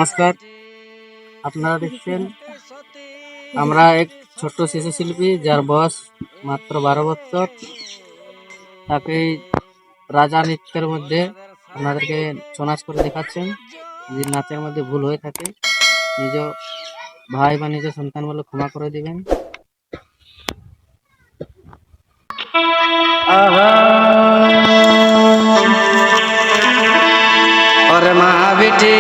নমস্কার, আপনারা দেখছেন আমরা এক ছোট্ট শিশু শিল্পী যার বয়স মাত্র 12 বছর। তাকে রাজা নৃত্যের মধ্যে আপনাদেরকে ছৌ নাচ করে দেখাচ্ছেন। যদি নাচের মধ্যে ভুল হয়ে থাকে নিজ ভাই বা নিজ সন্তান বলে ক্ষমা করে দিবেন। ওরে মা বেটি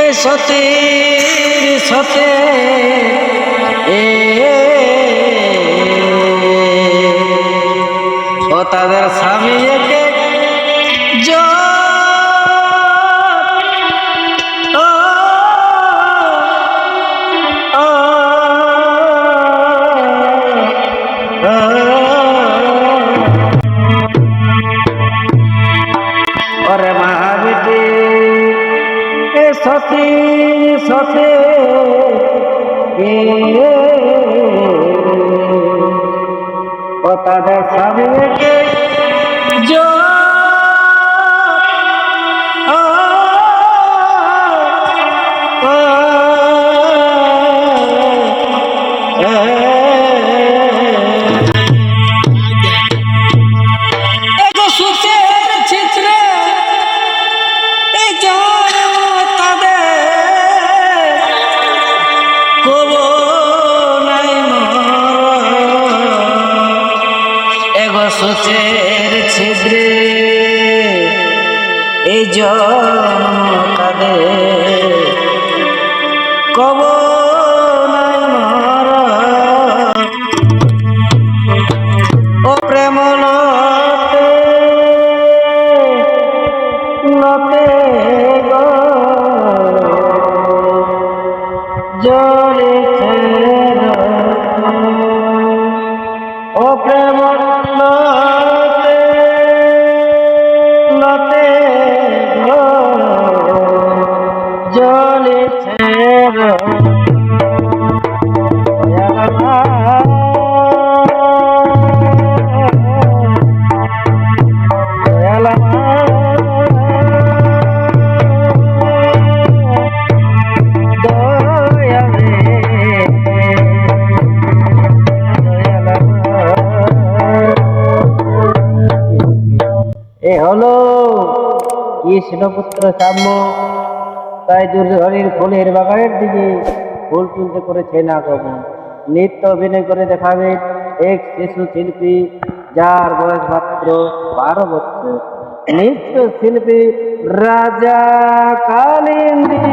এই সতে সতে ও তাদের স্বামী একে ওরে মা বেটি এ সতী সতে ও তাদের স্বামীকে সোচের ছিদ্রে এই জন্ম তাদের কব নাই মারা ও প্রেম লতে লতে জলে ও প্রেম এ হলো কৃষ্ণপুত্র সাম্য, তাই দুর্ধরের ফুলের বাগানের দিকে ফুল তুলতে করেছে না আগমন। নৃত্য অভিনয় করে দেখাবে এক শিশু শিল্পী যার বয়স মাত্র 12 বছর। নৃত্য শিল্পী রাজা কালিন্দী।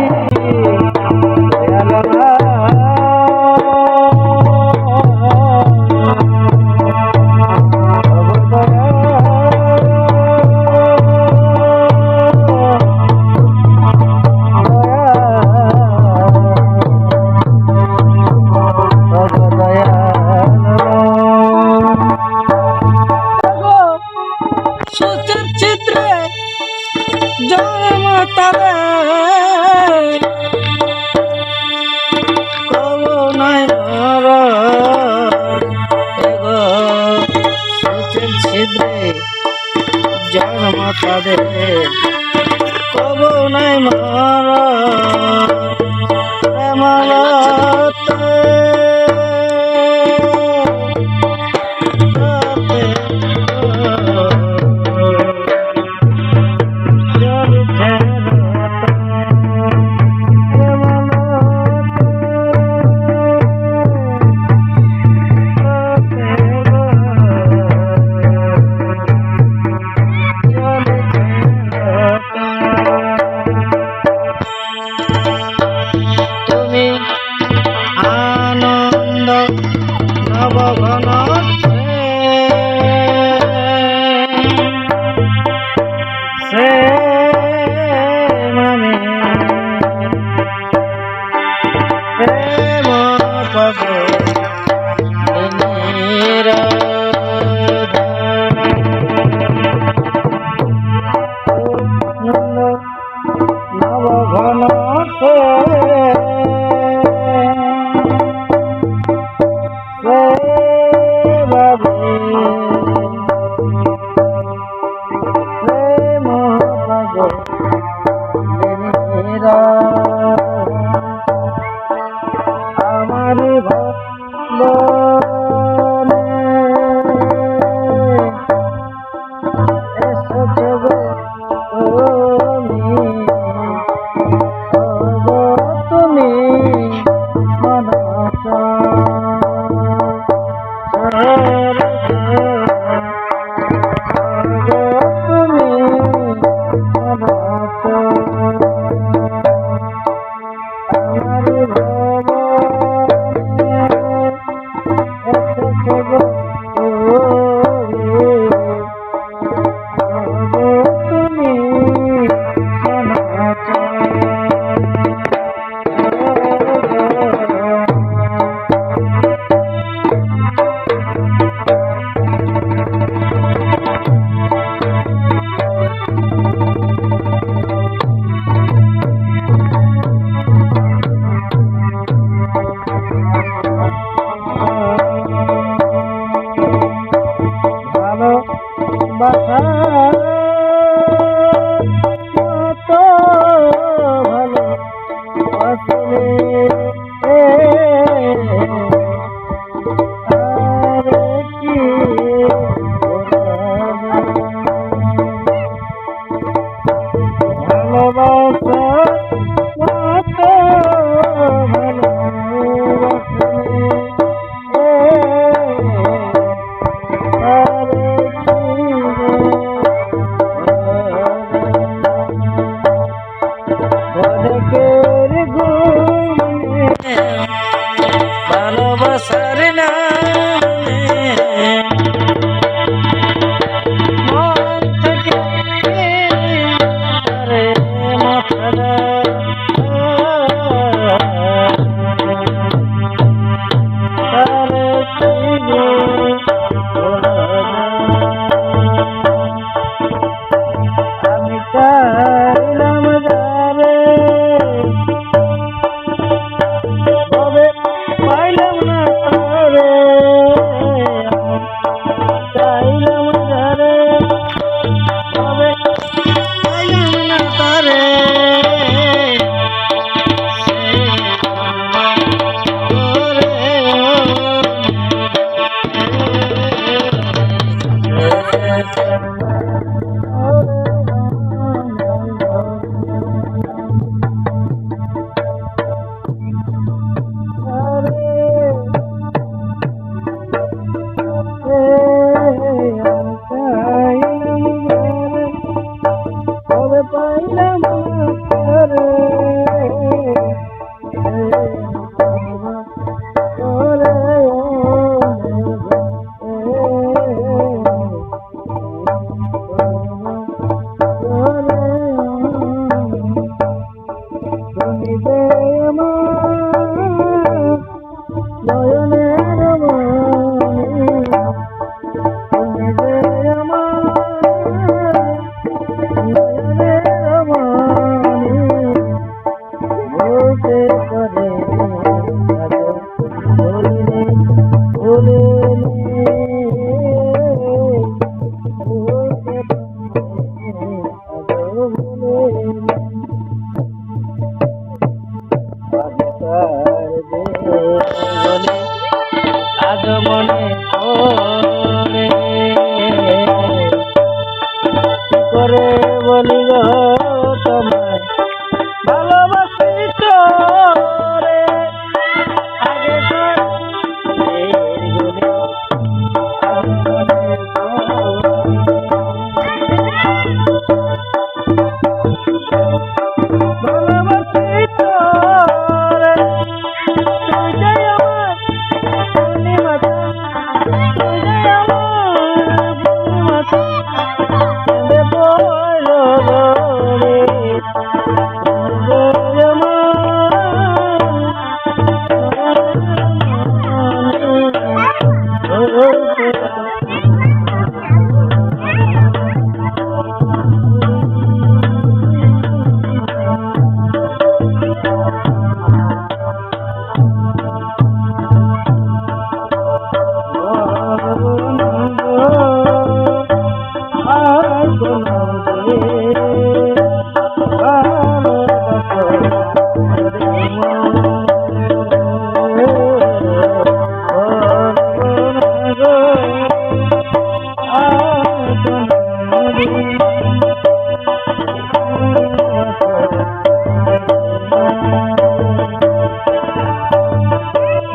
জন্ম তাদের কব নাই মারা ঘন গো তুমি ভালো বাসা কত ভালো আসলে আর কি ভালোবাসা কত অনেকের গুণে ভালোবাসার নামে মন থেকে আরে মাথাটা আরে আমি চাইলাম যারে তবে পাইলাম না তারে চাইলাম যারে তবে পাইলাম না তারে তবে পাইলাম না তারে তুমি যে আমার নয়নের মণি তুমি যে আমার নয়নের মণি বলতে পারে বলিনি বলিনি বলতে আজ মনে পড়ে কি করে বলি গো তোমায় ভালোবাসি তোরে আগে ভালোবাসি তোরে তুই যাই আমার পূর্ণিমাতা তুই যাই আমার পূর্ণিমাতা চাঁদে পড়ল রে তুই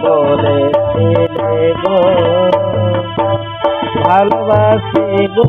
বলেছিলে গো ভালোবাসি গো